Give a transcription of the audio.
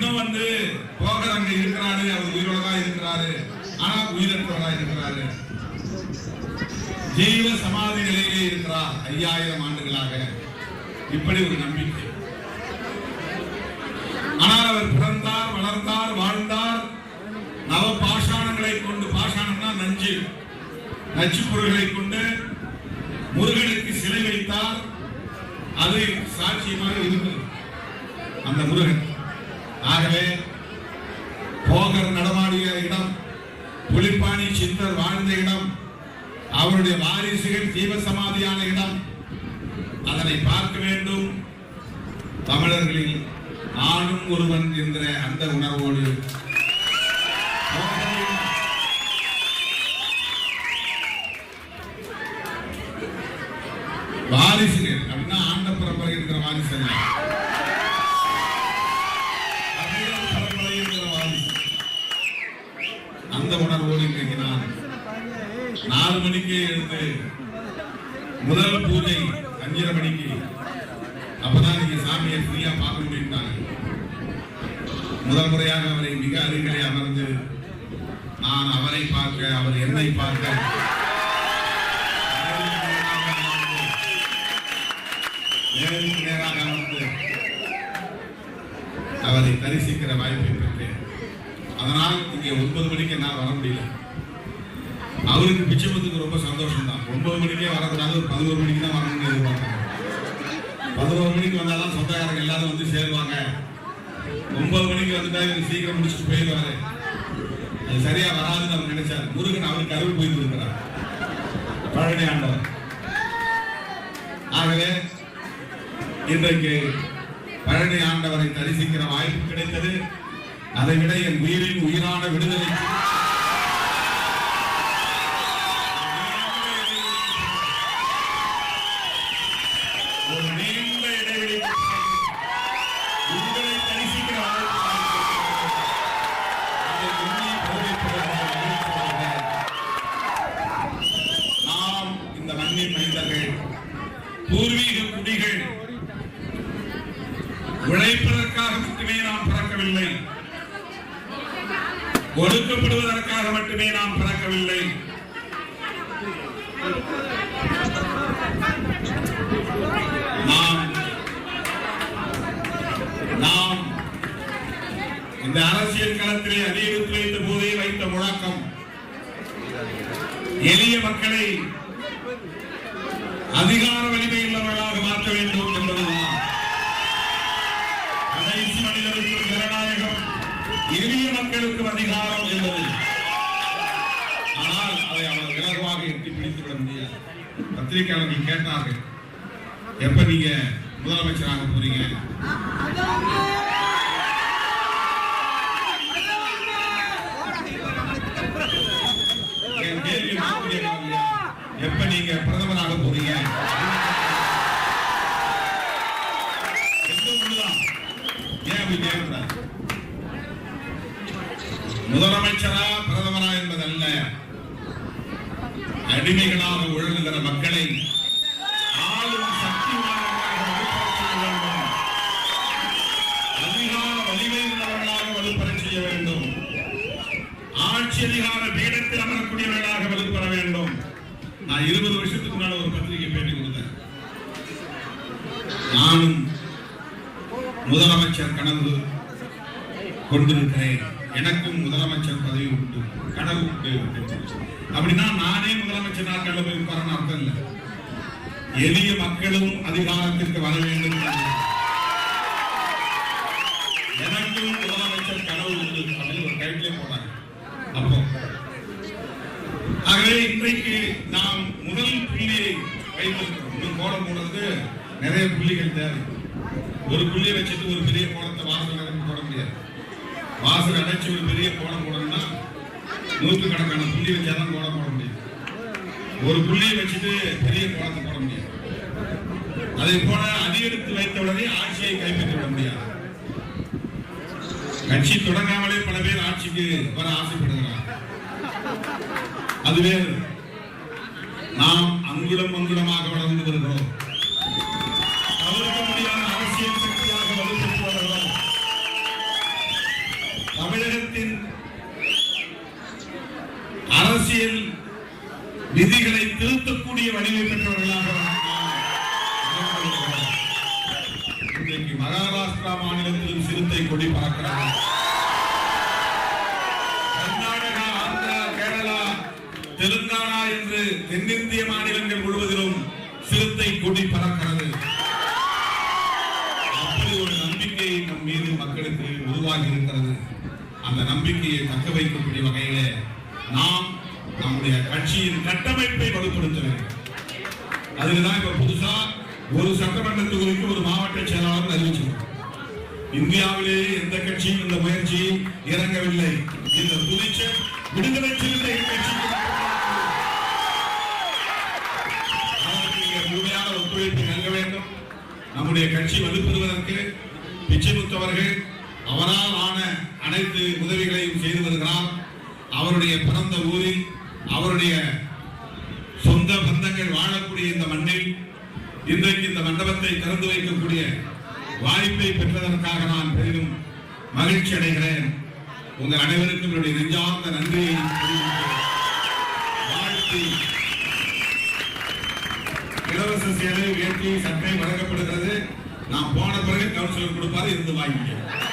இன்னும் போகர் அங்க இருக்கிறாரு, அவர் உயிரோட தான் இருக்கிறாரு, ஆனா உயிரற்றவராக இருக்கிறாரு. ஜீவ சமாதி நிலையிலே இருக்கிறார் 5000 ஆண்டுகளாக. இப்படி ஒரு நம்பிக்கை. ஆனால் அவர் பிறந்தார், வளர்ந்தார், வாழ்ந்தார். நவ பாஷாணங்களை கொண்டு, பாஷாணம்னா நஞ்சு, நச்சு பொருள்களை கொண்டு முருகனுக்கு சிலை வைத்தார். அது சாட்சியமாக இருந்தது அந்த முருகன். ஆகவே போகர் நடமாடிய இடம், புலிப்பாணி சித்தர் வாழ்ந்த இடம், அவருடைய வாரிசுகள் ஜீவசமாதியான இடம், அதனை பார்க்க வேண்டும். தமிழர்களில் நானும் ஒருவன் என்ற அந்த உணர்வோடு வாரிசுகள் அப்படின்னா ஆண்ட பரம்பரை இருக்கிற வாரிசு அல்ல, பரம்பரை இருக்கிற வாரிசு. அந்த உணர்வோடு இன்றைக்கு நான் 4 மணிக்கு எழுந்து முதல் பூஜை 5:30 மணிக்கு, அப்பதான் நீங்க சாமியை ஃப்ரீயா பார்க்க முடியும்ட்டாங்க. முதல் முறையாக அவரை மிக அருகிலே அமர்ந்து நான் அவரை பார்க்க, அவர் என்னை பார்க்க, நேராக அமர்ந்து அவரை தரிசிக்கிற வாய்ப்பை பெற்றேன். அதனால் இங்கே 9 மணிக்கு என்னால் வர முடியல. அவருக்கு பிச்சைமத்துக்கு ரொம்ப சந்தோஷம் தான். 9 மணிக்கே வரக்கூடாது, ஒரு 11 மணிக்கு தான் வரணும்னு எதிர்பார்த்தாங்க. 11 மணிக்கு வந்தாதான் சொந்தக்காரங்க எல்லாரும் சேருவாங்க. 9 மணிக்கு வந்துட்டா இவர் சீக்கிரம் முடிச்சுட்டு போயிடுவாரு, அது சரியா வராதுன்னு அவர் நினைச்சாரு. முருகன் அவருக்கு அருள் போயிட்டு இருக்கிறார், பழனி ஆண்டவர். ஆகவே இன்றைக்கு பழனி ஆண்டவரை தரிசிக்கிற வாய்ப்பு கிடைத்தது. அதை விட என் உயிரின் உயிரான விடுதலை ஒரு நீண்ட இடைவெளி உங்களை தரிசிக்கிற நாம் இந்த மண்ணின் மைந்தர்கள், பூர்வீக குடிகள். உழைப்பதற்காக மட்டுமே நாம் பிறக்கவில்லை, ஒடுக்கப்படுவதற்காக மட்டுமே நாம் பிறக்கவில்லை. நாம் இந்த அரசியல் களத்திலே அதிகரித்து வைத்த போதே வைத்த முழக்கம் எளிய மக்களை அதிகார வலிமை உள்ளவர்களாக மாற்ற வேண்டும் என்பதுதான். கடைசி மனிதருக்கு ஜனநாயகம், எளிய மக்களுக்கும் அதிகாரம் என்பது. ஆனால் அதை அவர் இலகுவாக எட்டி பிடித்துவிட முடியாது. பத்திரிகையாளர்கள் கேட்டார்கள், எப்ப நீங்க முதலமைச்சராக போறீங்க? எப்ப நீங்க பிரதமராக போறீங்க? முதலமைச்சரா பிரதமரா என்பதல்ல, அடிமைகளாக ஒழுங்குகிற மக்களை ஆளும் சக்தி வேண்டும், அதிகார வலிமை உள்ளவர்களாக வலுப்பெற செய்ய வேண்டும், ஆட்சி அதிகார பீடத்தில் அமரக்கூடியவர்களாக வலுப்பெற வேண்டும். நான் 20 வருஷத்துக்கு முன்னால ஒரு பத்திரிகை பேட்டி கொடுத்தேன். நானும் முதலமைச்சர் கனவு கொண்டிருக்கிறேன், எனக்கும் முதலமைச்சர் பதவி உண்டு, கனவு உண்டு. அப்படின்னா நானே முதலமைச்சர் நாட்கள் போயிருப்பாருன்னு அர்த்தம் இல்லை. எளிய மக்களும் அதிகாரத்திற்கு வர வேண்டும், எனக்கும் முதலமைச்சர் கனவு உண்டு அப்படின்னு ஒரு டைட்டிலே போட்டாங்க. அப்போ ஆகவே இன்றைக்கு நாம் முதல் புள்ளியை வைத்திருக்கிறோம். கோலம் போடுறது நிறைய புள்ளிகள் தேவை. ஒரு புள்ளியை வச்சுட்டு ஒரு பெரிய கோலத்தை வாசல் போட முடியாது. வாசல் அடைச்சு ஒரு பெரிய கோலம் போடணும்னா 100கணக்கான புள்ளி வச்சாதான் கோலம் போட முடியும். ஒரு புள்ளியை வச்சுட்டு பெரிய கோலத்தை போட முடியாது. அதை போல அடியெடுத்து வைத்த உடனே ஆட்சியை கைப்பற்றி விட முடியாது. கட்சி தொடங்காமலே பல பேர் ஆட்சிக்கு வர ஆசைப்படுகிறார். அதுவே நாம் அங்குலம் அங்குலமாக வளர்ந்து வருகிறோம். தவிர்க்க முடியாத அரசியல் சக்தியாக வலுப்பெற்று வருகிறோம். முழுவதும் சிறுத்தை கொடி பறக்கிறது. கர்நாடகா, ஆந்திரா, கேரளா, தெலுங்கானா என்று தென்னிந்திய மாநிலங்கள் முழுவதிலும் சிறுத்தை கொடி பறக்கிறது. அப்படி ஒரு நம்பிக்கை நம் மீது மக்களுக்கு உருவாகி இருக்கிறது. அந்த நம்பிக்கையை தக்க வைக்கக்கூடிய வகையிலே நாம் நம்முடைய கட்சியின் கட்டமைப்பை வலுப்படுத்த வேண்டும். அதுக்குதான் இப்ப புதுசா ஒரு சட்டமன்ற தொகுதிக்கு ஒரு மாவட்ட செயலாளர் அறிவிச்சிருக்கோம். இந்தியாவிலேயே எந்த கட்சியும் இந்த முயற்சி இறங்கவில்லை. இந்த துணிச்சல் விடுதலை சிறுத்தைகள் கட்சிக்கு முழுமையான ஒத்துழைப்பு நல்க வேண்டும். நம்முடைய கட்சி வலுப்பெறுவதற்கு பிச்சைமுத்து அவர்கள் அவரால் ஆன அனைத்து உதவிகளையும் செய்து வருகிறார். அவருடைய பிறந்த ஊரில் அவருடைய சொந்த பந்தங்கள் வாழக்கூடிய இந்த மண்ணில் இன்றைக்கு இந்த மண்டபத்தை திறந்து வைக்கக்கூடிய வாய்ப்பை பெற்றதற்காக நான் பெரிதும் மகிழ்ச்சி அடைகிறேன். உங்கள் அனைவருக்கும் என்னுடைய நெஞ்சார்ந்த நன்றியை வாழ்த்தி, இலவச சேவை வேட்டி சட்டை வழங்கப்படுகிறது. நான் போன பிறகு கவுன்சிலர் கொடுப்பாரு, இருந்து வாங்கிக்க.